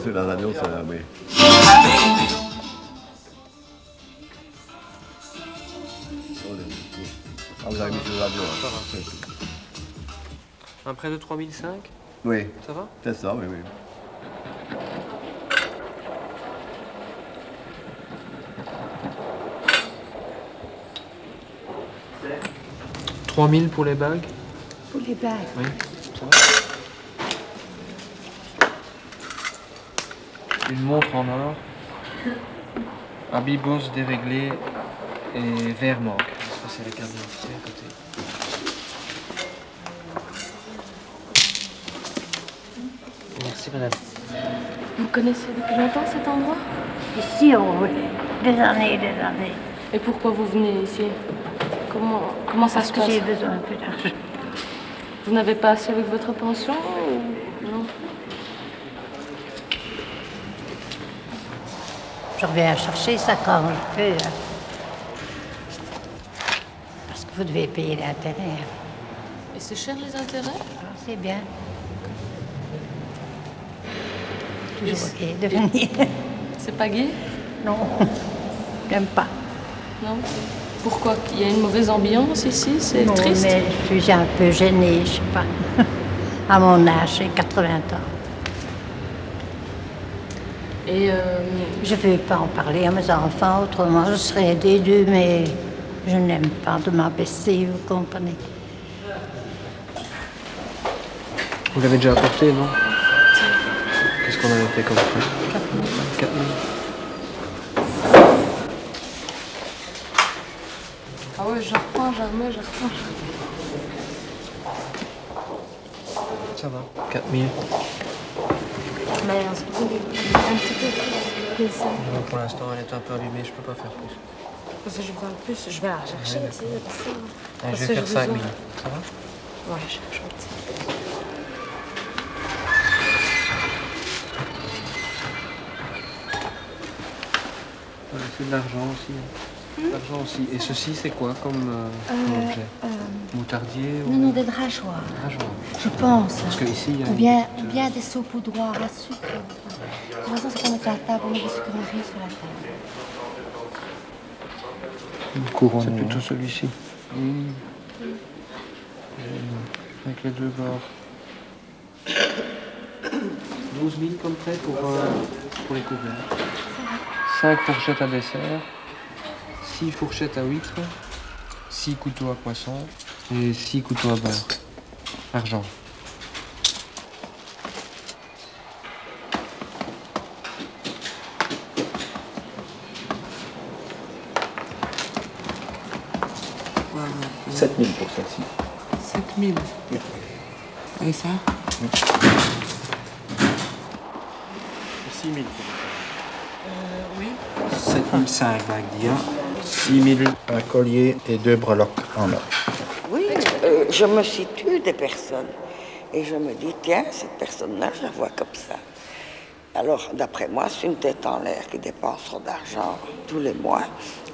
sur la radio, ça, oui. Ah, vous avez mis sur la radio, hein. Un prêt de 3005? Oui. Ça va? C'est ça, oui, oui. « 3000 pour les bagues? Pour les bagues? Oui, ça va. Une montre en or, habit bosse déréglé et verre manque. Ça, c'est la carte d'identité à côté. Merci, madame. Vous connaissez depuis longtemps cet endroit? Ici, oh oui, des années, des années. Et pourquoi vous venez ici? Comment ça se passe? Parce que j'ai besoin un peu d'argent. Vous n'avez pas assez avec votre pension ou non? Je reviens chercher ça quand je peux. Hein. Parce que vous devez payer l'intérêt. Et c'est cher les intérêts? Ah, c'est bien. Toujours gai de venir. C'est pas gai? Non, j'aime pas. Non? Pourquoi? Il y a une mauvaise ambiance ici? C'est Non, triste? mais je suis un peu gênée, je sais pas. À mon âge, j'ai 80 ans. Et je ne veux pas en parler à mes enfants, autrement je serais des deux, mais je n'aime pas de m'abaisser, vous comprenez. Vous l'avez déjà apporté, non? Qu'est-ce qu'on avait fait comme prêt? 4000. ah ouais, je reprends, je remets, je reprends. Ça va, 4000. Mais un petit peu plus ça. Non, pour l'instant, elle est un peu allumée, je peux pas faire plus. Parce que je veux un plus, je vais la chercher, Ouais, tu sais, pour ça. Allez, Parce je que vais faire j'ai 5000. besoin. Ça va? Ouais, je chouette. C'est de l'argent aussi. L'argent aussi. Et ceci, c'est quoi comme objet? Moutardier ou... Non, des drageoires, Rageoir. je pense. Parce qu'ici, il y a Ou bien des saupoudroirs à sucre. De toute façon, c'est qu'on met à la table, on met des sucreries sur la table. une couronne. C'est plutôt celui-ci. Avec les deux bords. 12 000 comme prêt pour les couverts. 5 fourchettes à dessert, 6 fourchettes à huîtres, 6 couteaux à poisson et 6 couteaux à beurre. Argent. Voilà. 7 000 pour celle-ci. 7 000. Et ça? 6 000 Oui. 7 500 Magdia, 6 000 un collier et 2 breloques en or. Oui, je me situe des personnes et je me dis, tiens, cette personne-là, je la vois comme ça. Alors, d'après moi, c'est une tête en l'air qui dépense trop d'argent tous les mois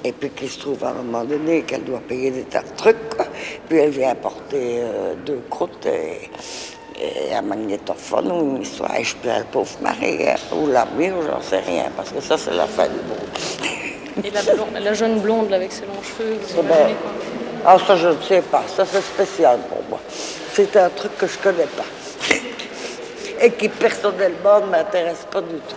et puis qui se trouve à un moment donné qu'elle doit payer des tas de trucs, quoi. Puis elle vient apporter 2 croûtes et un magnétophone ou une histoire. Et je plains le pauvre mari, hein, ou l'ami, ou j'en sais rien, parce que ça, c'est la fin du monde. Et la jeune blonde là, avec ses longs cheveux, vous Eh ben, imaginez quoi? ah, ça, je ne sais pas. Ça, c'est spécial pour moi. C'est un truc que je ne connais pas. Et qui, personnellement, ne m'intéresse pas du tout.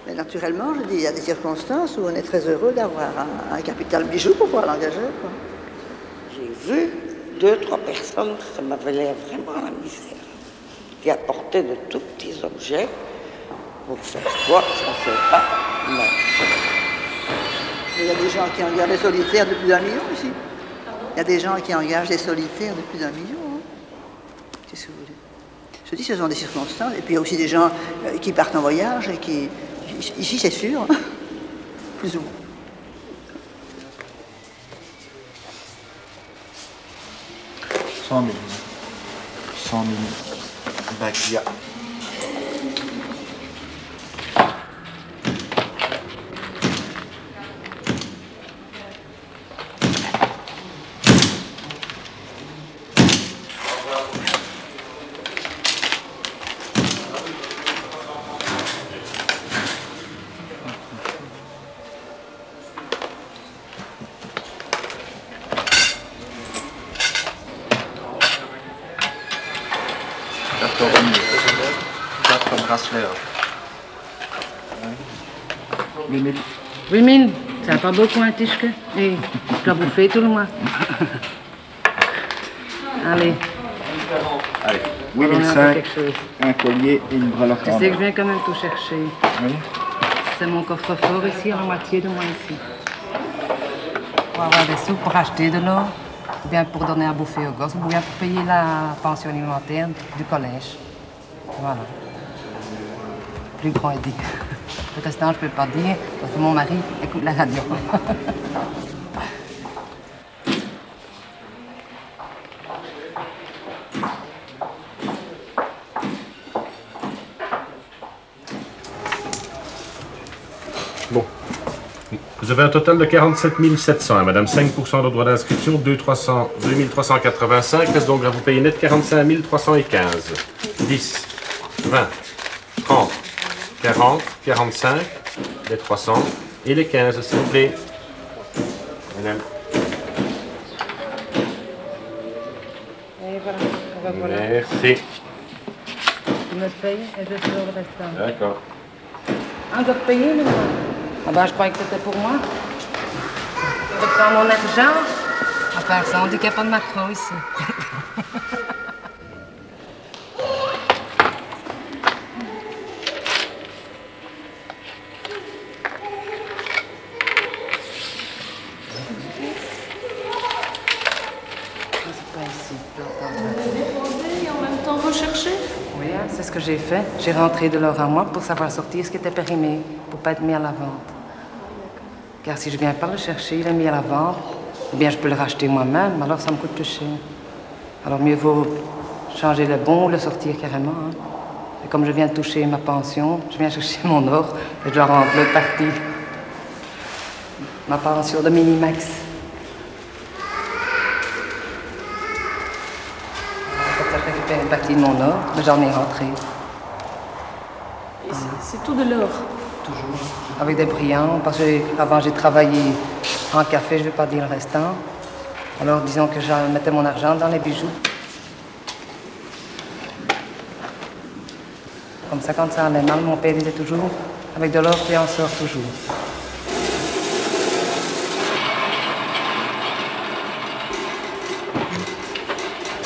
Mais naturellement, je dis, il y a des circonstances où on est très heureux d'avoir un capital bijou pour pouvoir l'engager, quoi. J'ai vu 2, 3 personnes, ça m'avait l'air vraiment la misère, qui apportaient de tout petits objets pour faire quoi, je ne sais pas. Mais Il y a des gens qui engagent des solitaires de plus d'1 million ici. Il y a des gens qui engagent des solitaires de plus d'1 million. Hein. Qu'est-ce que vous voulez? Je dis, ce sont des circonstances. Et puis il y a aussi des gens qui partent en voyage et qui... Ici, c'est sûr, hein. Plus ou moins. « 100 000. 100 000 Magdia. 4 bracelets. 8000. 8000, c'est pas beaucoup un tischke. Et je dois bouffer tout le mois. Allez. Allez, on a 8005, quelque chose. un collier et une breloque Tu en sais que or. je viens quand même tout chercher. Oui. C'est mon coffre-fort ici, à la moitié de moi ici. Pour avoir des sous pour acheter de l'or, ou bien pour donner à bouffer aux gosses, ou bien pour payer la pension alimentaire du collège. Voilà. Plus grand est dit. Le restant, je ne peux pas dire, parce que mon mari écoute la radio. Bon. Vous avez un total de 47 700, madame. 5% de droit d'inscription, 2385. Reste donc à vous payer net 45 315. 10, 20, 30, 40, 45, les 300 et les 15, s'il vous plaît. Madame. Et voilà. Merci. Tu me payes et je sors le restant. D'accord. Ah, on doit payer maintenant. Ah ben, je croyais que c'était pour moi. Je prends mon argent. À part ça, on dit qu'il n'y a pas de macro ici. C'est pas ici. Et en même temps rechercher? Oui, hein, c'est ce que j'ai fait. J'ai rentré de l'or à moi pour savoir sortir ce qui était périmé, pour pas être mis à la vente. Car si je viens pas le chercher, il est mis à la vente, ou bien je peux le racheter moi-même, alors ça me coûte plus cher. Alors mieux vaut changer le bon ou le sortir carrément. Hein. Et comme je viens de toucher ma pension, je viens chercher mon or et je dois rendre l'autre partie. Ma pension de Minimax. Comme ça, je récupère une partie de mon or, mais j'en ai rentré. Et c'est tout de l'or? Toujours. Avec des brillants, parce que avant j'ai travaillé en café, je ne vais pas dire le restant. Alors disons que je mettais mon argent dans les bijoux. Comme ça, quand ça allait mal, mon père disait toujours, avec de l'or, tu en sors toujours.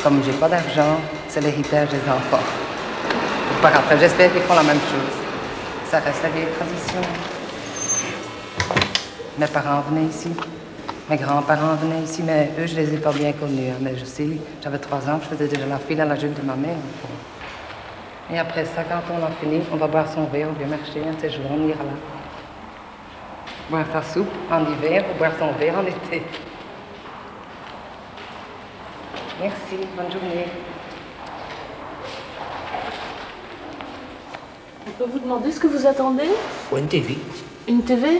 Comme j'ai pas d'argent, c'est l'héritage des enfants. Par après, j'espère qu'ils font la même chose. Ça reste la vieille tradition. Mes parents venaient ici, mes grands-parents venaient ici, mais eux, je les ai pas bien connus. Hein. Mais je sais, j'avais 3 ans, je faisais déjà la file à la jupe de ma mère. Et après ça, quand on a fini, on va boire son verre au vieux marché, un de ces jours, on ira là. Boire sa soupe en hiver ou boire son verre en été. Merci, bonne journée. On peut vous demander ce que vous attendez? Ou une TV. Une TV?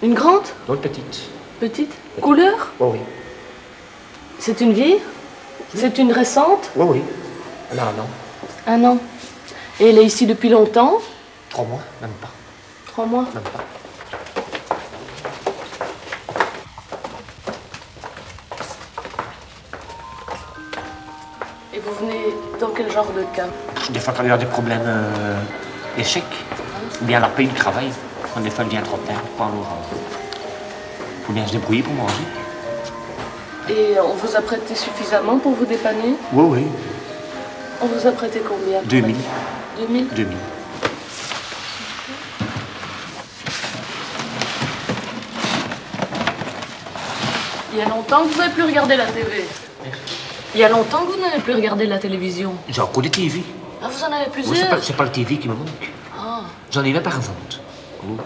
Une grande? Non, une petite. Petite? Couleur? Oh oui. C'est une vieille? C'est une récente? Oui, oui. Elle a 1 an. 1 an. Et elle est ici depuis longtemps? 3 mois, même pas. 3 mois? Même pas. Et vous venez dans quel genre de cas? Des fois, quand il y a des problèmes échecs, ou bien la paye du travail, quand des fois elle vient trop tard, alors faut bien se débrouiller pour manger. Et on vous a prêté suffisamment pour vous dépanner? Oui, oui. On vous a prêté combien? 2000. 2000? 2000. Il y a longtemps que vous n'avez plus regardé la TV? Il y a longtemps que vous n'avez plus regardé la télévision? J'ai encore des TV. Ah, vous en avez Oui, plusieurs? c'est pas le TV qui me manque. Ah, J'en ai 20 par vente. Oh.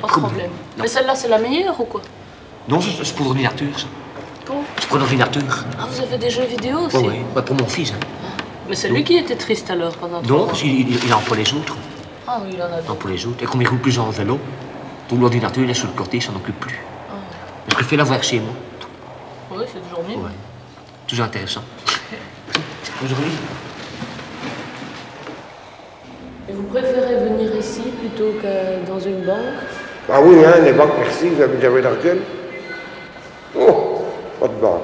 pas de problème. Mais celle-là, c'est la meilleure ou quoi? Non, c'est pour l'ordinateur, ça. Pour? C'est pour l'ordinateur. Ah, vous avez des jeux vidéo aussi? Oui, oui. Ouais, pour mon fils. Hein. Mais c'est lui qui était triste alors pendant 3 Non, mois. parce qu'il en pour les autres. Ah oui, il en a Non, deux. pour les autres. Et comme il roule plus en vélo, tout l'ordinateur, il est sur le côté, il s'en occupe plus. Ah. Je préfère l'avoir chez moi. Oui, c'est toujours mieux. Ouais. Toujours intéressant. Aujourd'hui, Et vous préférez venir ici plutôt que dans une banque? Ah oui, hein, les banques, merci, vous avez déjà vu l'argent. Oh, pas de banque.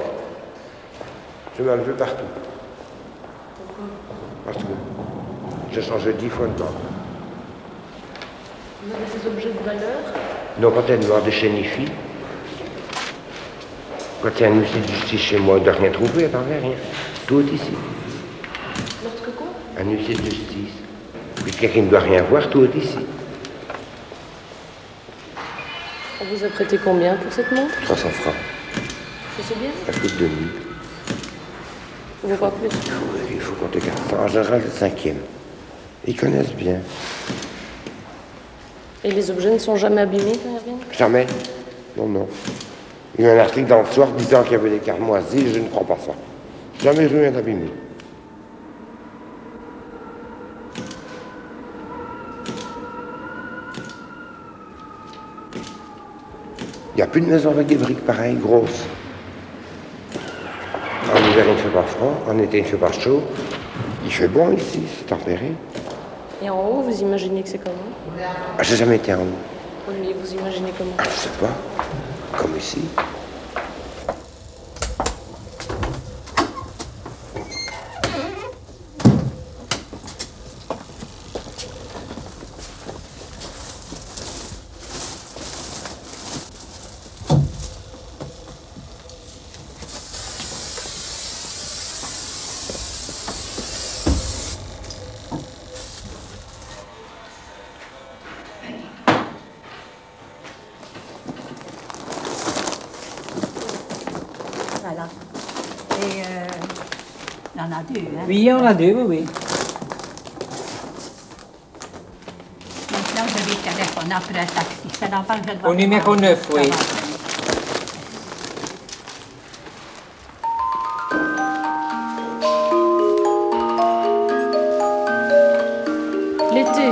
Je vais enlever partout. Pourquoi? Parce que j'ai changé 10 fois de banque. Vous avez des objets de valeur? Non, quand elle demande des chénifis, quand il y a un huissier de justice chez moi, il ne doit rien trouver, elle n'enlève rien. Tout est ici. Lorsque quoi? Un huissier de justice. Quelqu'un qui ne doit rien voir, tout est ici. On vous a prêté combien pour cette montre? 300 francs. Ça c'est bien? Ça coûte 2000. Vous voulez pas plus? Il faut qu'on te garde ça. En général, le 5e. Ils connaissent bien. Et les objets ne sont jamais abîmés quand ils reviennent? Jamais. Non, non. Il y a eu un article dans le soir disant qu'il y avait des cartes moisies, je ne crois pas ça. Jamais rien d'abîmé. Il n'y a plus de maison avec des briques pareilles, grosses. En hiver, il ne fait pas froid, en été, il ne fait pas chaud. Il fait bon ici, c'est tempéré. Et en haut, vous imaginez que c'est comment? Ah, j'ai jamais été en haut. Oui, mais vous imaginez comment? Ah, je sais pas. Comme ici. Voilà. Et il y en a deux, hein? Oui, il y en a deux, oui. Maintenant, je vais téléphoner après un taxi. C'est là-bas que je dois... Au numéro 9, oui. L'été,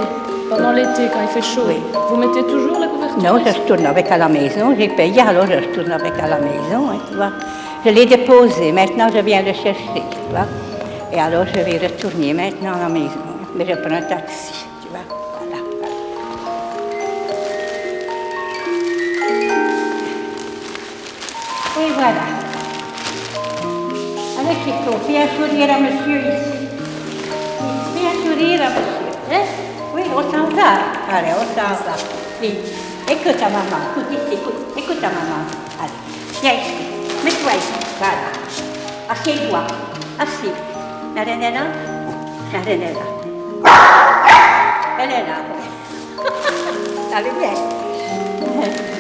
pendant l'été, quand il fait chaud, vous mettez toujours la couverture? Non, je retourne avec à la maison. J'ai payé, alors je retourne avec à la maison, hein, tu vois. Je l'ai déposé, maintenant je viens le chercher, tu vois. Et alors je vais retourner maintenant à la maison. Mais je prends un taxi, tu vois. Voilà. Et voilà. Allez, Chico, fais un sourire à monsieur ici. Fais un sourire à monsieur. Hein? Oui, on s'en va. Allez, on s'en va. Oui. Écoute ta maman, écoute ici, écoute ta maman. Allez, viens ici. Mets-toi ici. Voilà. Assieds-toi. Assis. La reine est là? La reine est là. Elle est là. Allez, viens.